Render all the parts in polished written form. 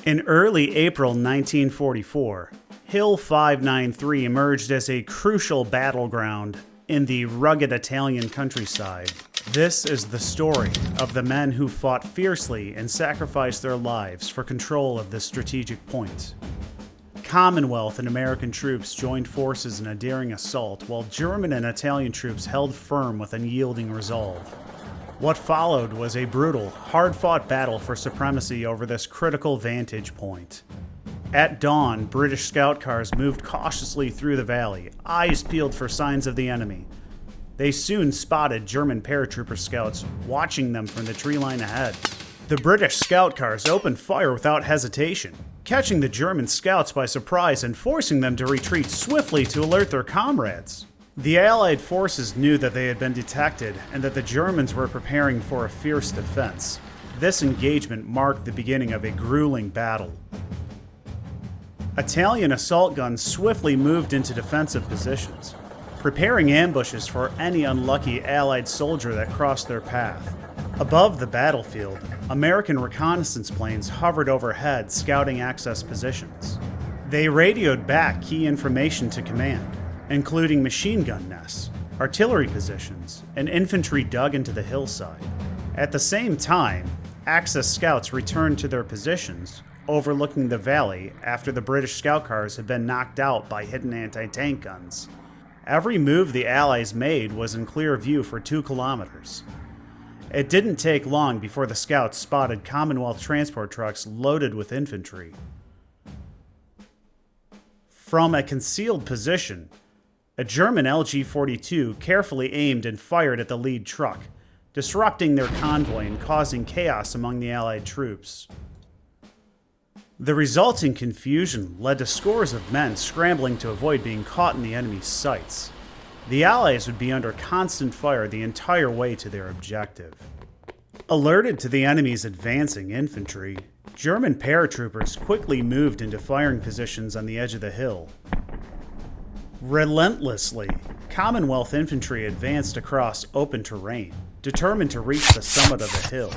In early April 1944, Hill 593 emerged as a crucial battleground in the rugged Italian countryside. This is the story of the men who fought fiercely and sacrificed their lives for control of this strategic point. Commonwealth and American troops joined forces in a daring assault, while German and Italian troops held firm with unyielding resolve. What followed was a brutal, hard-fought battle for supremacy over this critical vantage point. At dawn, British scout cars moved cautiously through the valley, eyes peeled for signs of the enemy. They soon spotted German paratrooper scouts watching them from the tree line ahead. The British scout cars opened fire without hesitation, catching the German scouts by surprise and forcing them to retreat swiftly to alert their comrades. The Allied forces knew that they had been detected and that the Germans were preparing for a fierce defense. This engagement marked the beginning of a grueling battle. Italian assault guns swiftly moved into defensive positions, preparing ambushes for any unlucky Allied soldier that crossed their path. Above the battlefield, American reconnaissance planes hovered overhead, scouting access positions. They radioed back key information to command, including machine gun nests, artillery positions, and infantry dug into the hillside. At the same time, Axis scouts returned to their positions, overlooking the valley after the British scout cars had been knocked out by hidden anti-tank guns. Every move the Allies made was in clear view for 2 kilometers. It didn't take long before the scouts spotted Commonwealth transport trucks loaded with infantry. From a concealed position, a German LG-42 carefully aimed and fired at the lead truck, disrupting their convoy and causing chaos among the Allied troops. The resulting confusion led to scores of men scrambling to avoid being caught in the enemy's sights. The Allies would be under constant fire the entire way to their objective. Alerted to the enemy's advancing infantry, German paratroopers quickly moved into firing positions on the edge of the hill. Relentlessly, Commonwealth infantry advanced across open terrain, determined to reach the summit of the hill.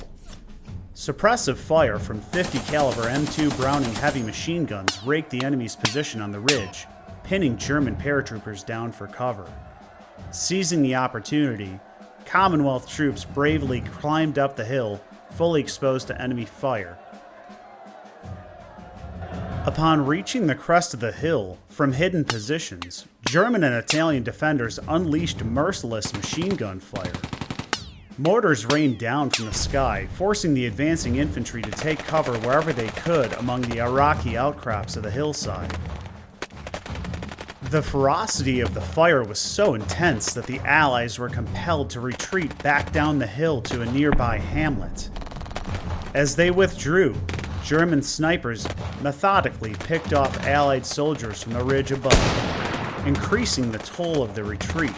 Suppressive fire from 50 caliber M2 Browning heavy machine guns raked the enemy's position on the ridge, pinning German paratroopers down for cover. Seizing the opportunity, Commonwealth troops bravely climbed up the hill, fully exposed to enemy fire. Upon reaching the crest of the hill, from hidden positions, German and Italian defenders unleashed merciless machine gun fire. Mortars rained down from the sky, forcing the advancing infantry to take cover wherever they could among the Iraqi outcrops of the hillside. The ferocity of the fire was so intense that the Allies were compelled to retreat back down the hill to a nearby hamlet. As they withdrew, German snipers methodically picked off Allied soldiers from the ridge above, increasing the toll of the retreat.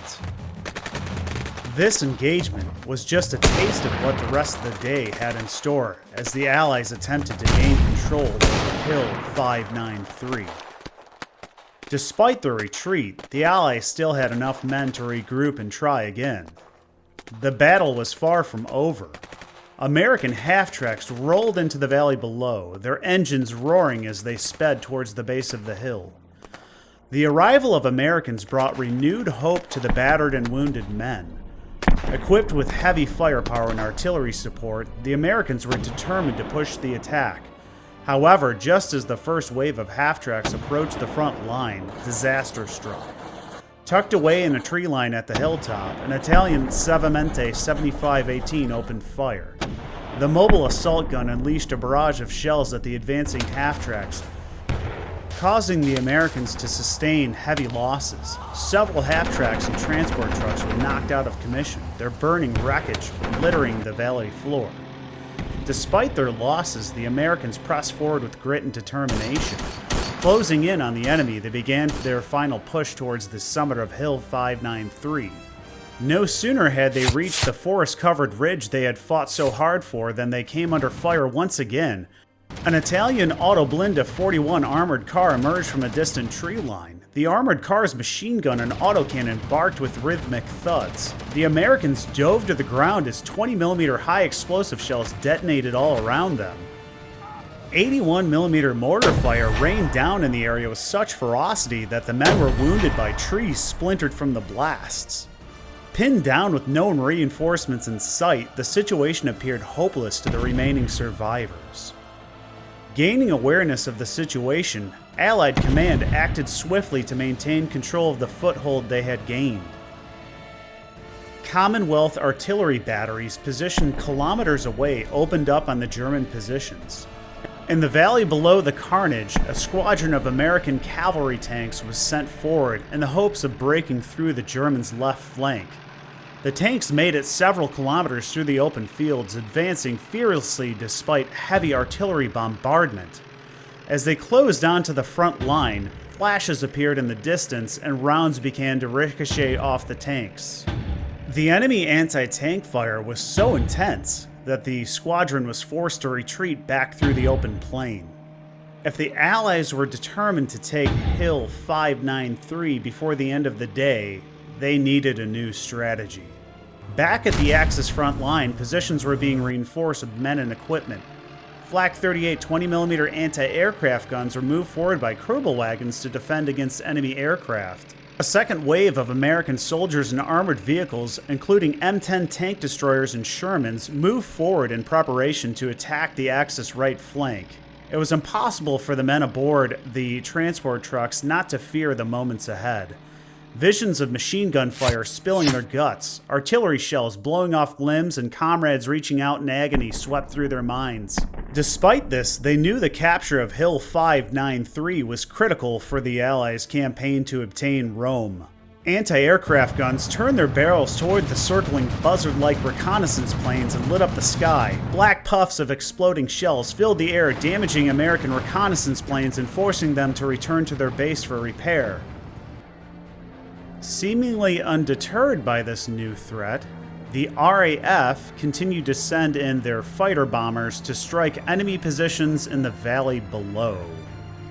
This engagement was just a taste of what the rest of the day had in store as the Allies attempted to gain control over Hill 593. Despite the retreat, the Allies still had enough men to regroup and try again. The battle was far from over. American half-tracks rolled into the valley below, their engines roaring as they sped towards the base of the hill. The arrival of Americans brought renewed hope to the battered and wounded men. Equipped with heavy firepower and artillery support, the Americans were determined to push the attack. However, just as the first wave of half-tracks approached the front line, disaster struck. Tucked away in a tree line at the hilltop, an Italian Sevemente 7518 opened fire. The mobile assault gun unleashed a barrage of shells at the advancing half-tracks, causing the Americans to sustain heavy losses. Several half-tracks and transport trucks were knocked out of commission, their burning wreckage littering the valley floor. Despite their losses, the Americans pressed forward with grit and determination. Closing in on the enemy, they began their final push towards the summit of Hill 593. No sooner had they reached the forest-covered ridge they had fought so hard for than they came under fire once again. An Italian Autoblinda 41 armored car emerged from a distant tree line. The armored car's machine gun and autocannon barked with rhythmic thuds. The Americans dove to the ground as 20mm high explosive shells detonated all around them. 81mm mortar fire rained down in the area with such ferocity that the men were wounded by trees splintered from the blasts. Pinned down with no reinforcements in sight, the situation appeared hopeless to the remaining survivors. Gaining awareness of the situation, Allied command acted swiftly to maintain control of the foothold they had gained. Commonwealth artillery batteries positioned kilometers away opened up on the German positions. In the valley below the carnage, a squadron of American cavalry tanks was sent forward in the hopes of breaking through the Germans' left flank. The tanks made it several kilometers through the open fields, advancing fearlessly despite heavy artillery bombardment. As they closed onto the front line, flashes appeared in the distance and rounds began to ricochet off the tanks. The enemy anti-tank fire was so intense that the squadron was forced to retreat back through the open plain. If the Allies were determined to take Hill 593 before the end of the day, they needed a new strategy. Back at the Axis front line, positions were being reinforced with men and equipment. Flak 38 20mm anti-aircraft guns were moved forward by Kerbal wagons to defend against enemy aircraft. A second wave of American soldiers and armored vehicles, including M10 tank destroyers and Shermans, moved forward in preparation to attack the Axis right flank. It was impossible for the men aboard the transport trucks not to fear the moments ahead. Visions of machine gun fire spilling their guts, artillery shells blowing off limbs, and comrades reaching out in agony swept through their minds. Despite this, they knew the capture of Hill 593 was critical for the Allies' campaign to obtain Rome. Anti-aircraft guns turned their barrels toward the circling buzzard-like reconnaissance planes and lit up the sky. Black puffs of exploding shells filled the air, damaging American reconnaissance planes and forcing them to return to their base for repair. Seemingly undeterred by this new threat, the RAF continued to send in their fighter bombers to strike enemy positions in the valley below.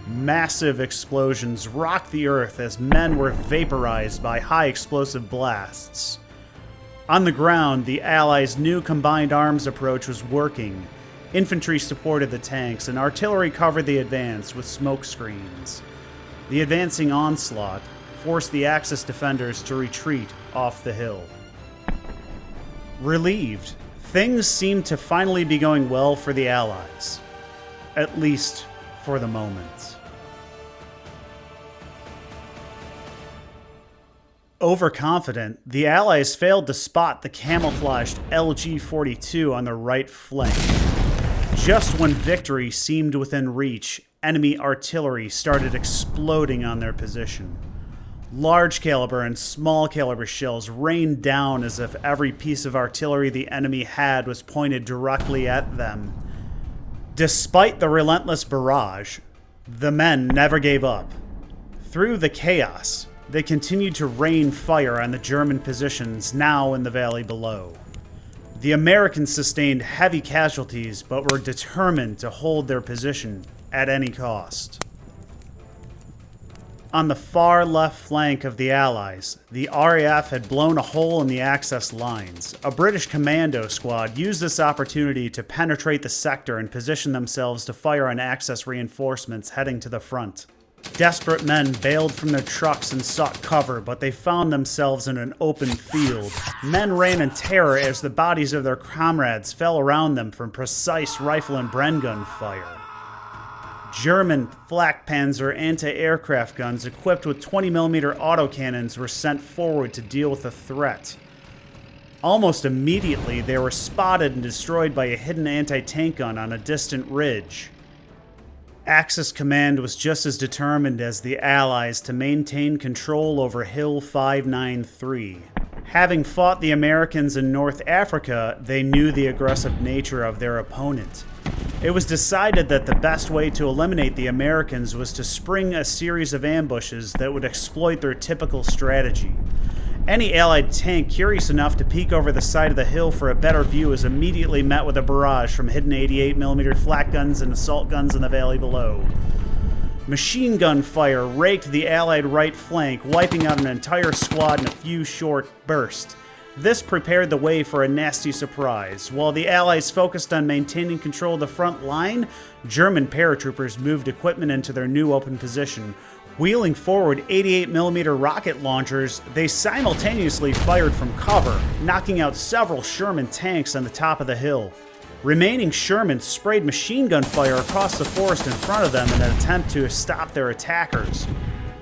Massive explosions rocked the earth as men were vaporized by high explosive blasts. On the ground, the Allies' new combined arms approach was working. Infantry supported the tanks, and artillery covered the advance with smoke screens. The advancing onslaught forced the Axis defenders to retreat off the hill. Relieved, things seemed to finally be going well for the Allies. At least for the moment. Overconfident, the Allies failed to spot the camouflaged LG-42 on the right flank. Just when victory seemed within reach, enemy artillery started exploding on their position. Large caliber and small caliber shells rained down as if every piece of artillery the enemy had was pointed directly at them. Despite the relentless barrage, the men never gave up. Through the chaos, they continued to rain fire on the German positions now in the valley below. The Americans sustained heavy casualties but were determined to hold their position at any cost. On the far left flank of the Allies, the RAF had blown a hole in the access lines. A British commando squad used this opportunity to penetrate the sector and position themselves to fire on Axis reinforcements heading to the front. Desperate men bailed from their trucks and sought cover, but they found themselves in an open field. Men ran in terror as the bodies of their comrades fell around them from precise rifle and Bren gun fire. German Flakpanzer anti-aircraft guns equipped with 20mm autocannons were sent forward to deal with the threat. Almost immediately, they were spotted and destroyed by a hidden anti-tank gun on a distant ridge. Axis command was just as determined as the Allies to maintain control over Hill 593. Having fought the Americans in North Africa, they knew the aggressive nature of their opponent. It was decided that the best way to eliminate the Americans was to spring a series of ambushes that would exploit their typical strategy. Any Allied tank curious enough to peek over the side of the hill for a better view was immediately met with a barrage from hidden 88mm flak guns and assault guns in the valley below. Machine gun fire raked the Allied right flank, wiping out an entire squad in a few short bursts. This prepared the way for a nasty surprise. While the Allies focused on maintaining control of the front line, German paratroopers moved equipment into their new open position. Wheeling forward 88mm rocket launchers, they simultaneously fired from cover, knocking out several Sherman tanks on the top of the hill. Remaining Sherman sprayed machine gun fire across the forest in front of them in an attempt to stop their attackers.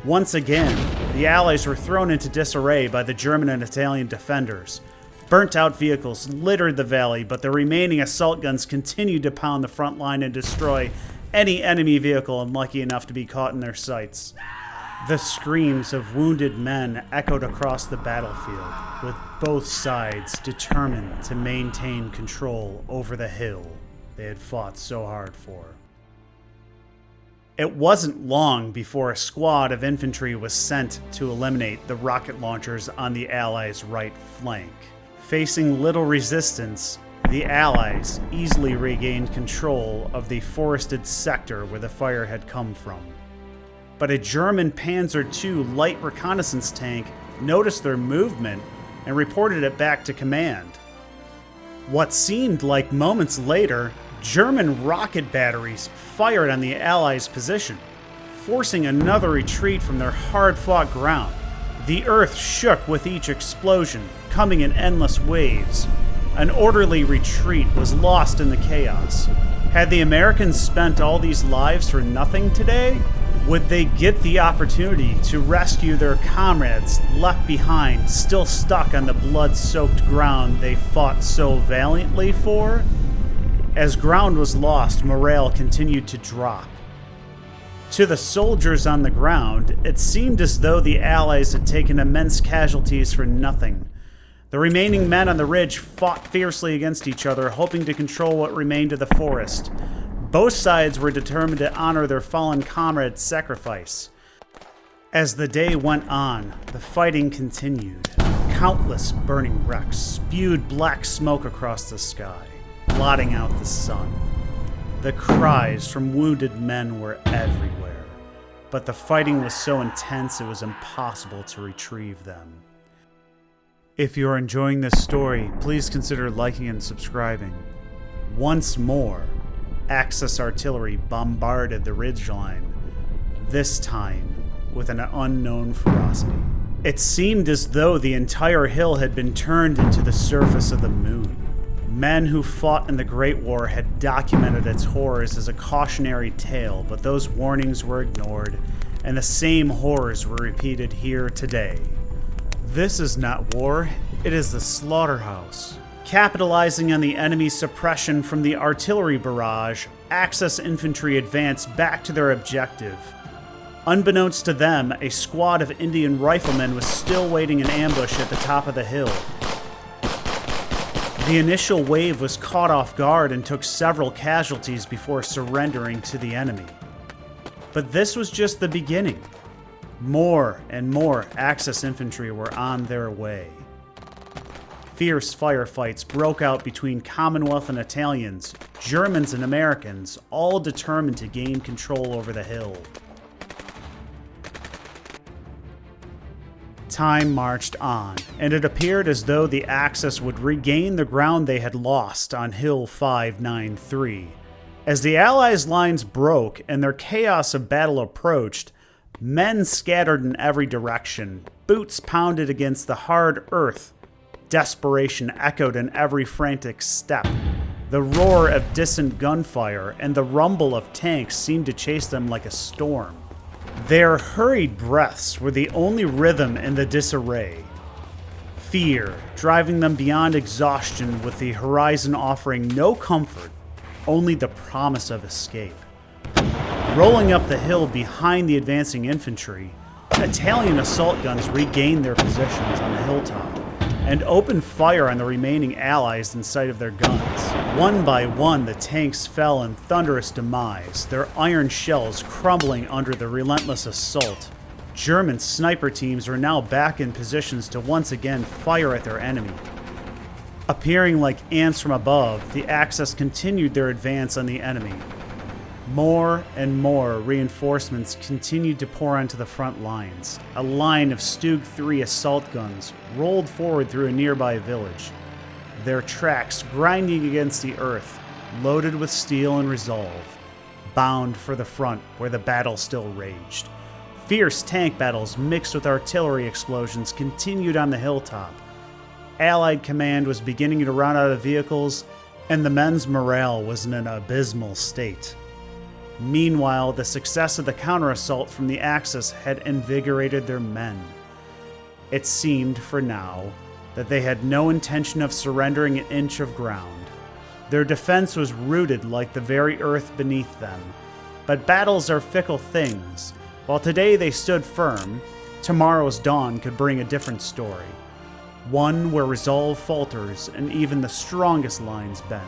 Once again, the Allies were thrown into disarray by the German and Italian defenders. Burnt-out vehicles littered the valley, but the remaining assault guns continued to pound the front line and destroy any enemy vehicle unlucky enough to be caught in their sights. The screams of wounded men echoed across the battlefield, with both sides determined to maintain control over the hill they had fought so hard for. It wasn't long before a squad of infantry was sent to eliminate the rocket launchers on the Allies' right flank. Facing little resistance, the Allies easily regained control of the forested sector where the fire had come from. But a German Panzer II light reconnaissance tank noticed their movement and reported it back to command. What seemed like moments later, German rocket batteries fired on the Allies' position, forcing another retreat from their hard-fought ground. The earth shook with each explosion, coming in endless waves. An orderly retreat was lost in the chaos. Had the Americans spent all these lives for nothing today? Would they get the opportunity to rescue their comrades left behind, still stuck on the blood-soaked ground they fought so valiantly for? As ground was lost, morale continued to drop. To the soldiers on the ground, it seemed as though the Allies had taken immense casualties for nothing. The remaining men on the ridge fought fiercely against each other, hoping to control what remained of the forest. Both sides were determined to honor their fallen comrades' sacrifice. As the day went on, the fighting continued. Countless burning wrecks spewed black smoke across the sky, blotting out the sun. The cries from wounded men were everywhere, but the fighting was so intense it was impossible to retrieve them. If you are enjoying this story, please consider liking and subscribing. Once more, Axis artillery bombarded the ridgeline, this time with an unknown ferocity. It seemed as though the entire hill had been turned into the surface of the moon. Men who fought in the Great War had documented its horrors as a cautionary tale, but those warnings were ignored, and the same horrors were repeated here today. This is not war, it is the slaughterhouse. Capitalizing on the enemy's suppression from the artillery barrage, Axis infantry advanced back to their objective. Unbeknownst to them, a squad of Indian riflemen was still waiting in ambush at the top of the hill. The initial wave was caught off guard and took several casualties before surrendering to the enemy. But this was just the beginning. More and more Axis infantry were on their way. Fierce firefights broke out between Commonwealth and Italians, Germans and Americans, all determined to gain control over the hill. Time marched on, and it appeared as though the Axis would regain the ground they had lost on Hill 593. As the Allies' lines broke and their chaos of battle approached, men scattered in every direction, boots pounded against the hard earth. Desperation echoed in every frantic step. The roar of distant gunfire and the rumble of tanks seemed to chase them like a storm. Their hurried breaths were the only rhythm in the disarray. Fear driving them beyond exhaustion, with the horizon offering no comfort, only the promise of escape. Rolling up the hill behind the advancing infantry, Italian assault guns regained their positions on the hilltop and opened fire on the remaining Allies in sight of their guns. One by one, the tanks fell in thunderous demise, their iron shells crumbling under the relentless assault. German sniper teams were now back in positions to once again fire at their enemy. Appearing like ants from above, the Axis continued their advance on the enemy. More and more reinforcements continued to pour onto the front lines. A line of Stug 3 assault guns rolled forward through a nearby village, their tracks grinding against the earth, loaded with steel and resolve, bound for the front where the battle still raged. Fierce tank battles mixed with artillery explosions continued on the hilltop. Allied command was beginning to run out of vehicles, and the men's morale was in an abysmal state. Meanwhile, the success of the counterassault from the Axis had invigorated their men. It seemed, for now, that they had no intention of surrendering an inch of ground. Their defense was rooted like the very earth beneath them. But battles are fickle things. While today they stood firm, tomorrow's dawn could bring a different story. One where resolve falters and even the strongest lines bend.